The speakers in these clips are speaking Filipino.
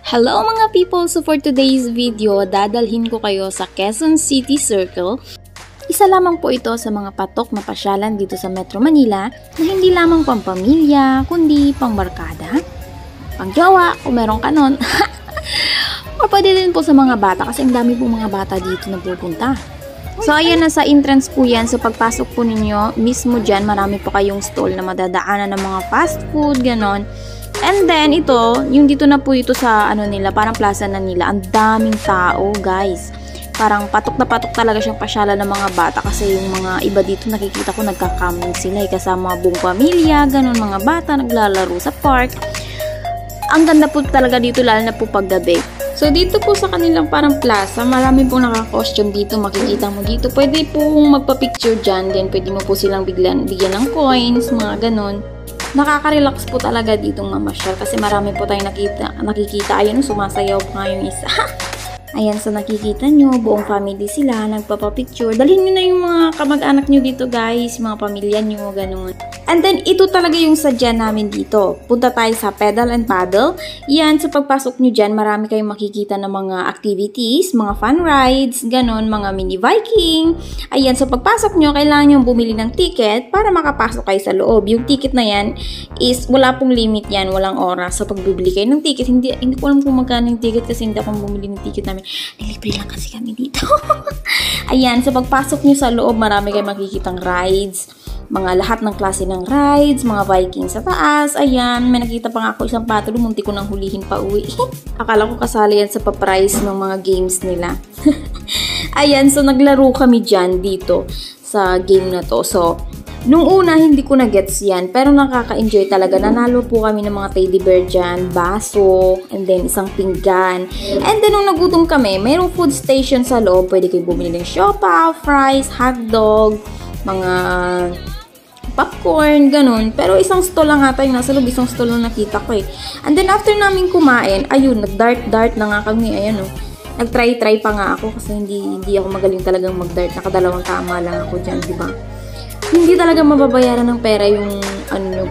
Hello mga people! So for today's video, dadalhin ko kayo sa Quezon City Circle. Isa lamang po ito sa mga patok na pasyalan dito sa Metro Manila na hindi lamang pang pamilya, kundi pang barkada, pang jowa, kung meron ka nun. O pwede din po sa mga bata kasi ang dami po mga bata dito na pupunta. So ayan, nasa entrance po yan. So pagpasok po ninyo, mismo dyan, marami po kayong stall na madadaanan ng mga fast food, ganon. And then, ito, yung dito na po ito sa, nila, parang plaza na nila. Ang daming tao, guys. Parang patok na patok talaga siyang pasyala ng mga bata kasi yung mga iba dito nakikita ko nagkakamping sila. Kasama buong pamilya, ganun, mga bata, naglalaro sa park. Ang ganda po talaga dito, lalo na po paggabi. So, dito po sa kanilang parang plaza, marami pong naka-costume dito. Makikita mo dito. Pwede pong magpa-picture dyan. Then, pwede mo po silang bigyan ng coins, mga ganun. Nakaka-relax po talaga ditong mamasyal kasi marami po tayong nakikita. Ayun, sumasayaw pa yung isa. Ayan, so nakikita nyo, buong family sila, nagpapapicture. Dalhin nyo na yung mga kamag-anak nyo dito, guys, mga pamilya nyo, ganun. And then, ito talaga yung sadya namin dito. Punta tayo sa Pedal and Paddle. Yan, sa pagpasok nyo dyan, marami kayong makikita ng mga activities, mga fun rides, ganun, mga mini Viking. Ayan, so pagpasok nyo, kailangan nyo bumili ng ticket para makapasok kayo sa loob. Yung ticket na yan is, wala pong limit yan, walang oras. So, pag bibili kayo ng ticket, hindi ko alam kung magkano yung ticket kasi hindi akong bumili ng ticket namin. Nilibre lang kasi kami dito. Ayan, so pagpasok nyo sa loob, marami kayong makikitang rides. Mga lahat ng klase ng rides, mga Viking sa taas. Ayan, may nakita pa nga ako isang pato, munti ko nang hulihin pa uwi. Akala ko kasali yan sa pa-price ng mga games nila. Ayan, so naglaro kami dyan dito sa game na to. So, nung una, hindi ko na-gets yan, pero nakaka-enjoy talaga. Nanalo po kami ng mga teddy bear dyan, baso, and then isang pinggan. And then, nung nagutom kami, mayroong food station sa loob. Pwede kayo bumili ng siopaw, fries, hotdog, mga popcorn, ganun. Pero isang stall lang ata yung nasa loob, isang stall lang nakita ko eh. And then, after namin kumain, ayun, nag-dart na nga kami, ayan oh. Nag-try pa nga ako kasi hindi ako magaling talagang mag-dart. Nakadalawang tama lang ako dyan, diba? Hindi talaga mababayaran ng pera yung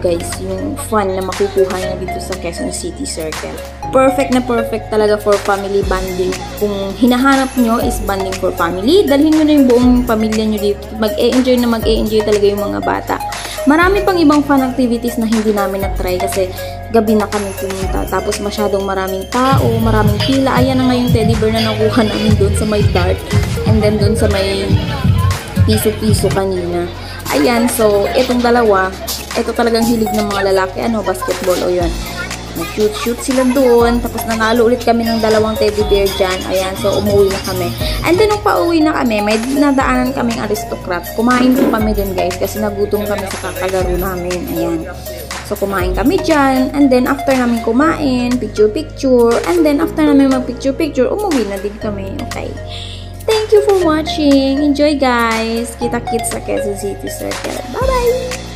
guys, yung fun na makukuha niya dito sa Quezon City Circle. Perfect na perfect talaga for family bonding. Kung hinahanap nyo is bonding for family, dalhin nyo na yung buong pamilya nyo dito. Mag-e-enjoy talaga yung mga bata. Marami pang ibang fun activities na hindi namin na-try kasi gabi na kami pumunta. Tapos masyadong maraming tao, maraming pila. Ayan na nga yung teddy bear na nakuha namin doon sa may dart. And then doon sa may piso-piso kanina. Ayan, so, itong dalawa, ito talagang hilig ng mga lalaki, basketball o yun. Nag-shoot sila doon, tapos nanalo ulit kami ng dalawang teddy bear dyan. Ayan, so, umuwi na kami. And then, nung pauwi na kami, may nadaanan kaming aristocrat. Kumain po kami din, guys, kasi nagutom kami sa kakalaro namin. Ayan. So, kumain kami dyan. And then, after namin kumain, picture-picture. And then, after namin mag-picture-picture, umuwi na din kami. Okay. Thank you for watching. Enjoy, guys. Kita-kits sa Quezon City Circle. Bye-bye!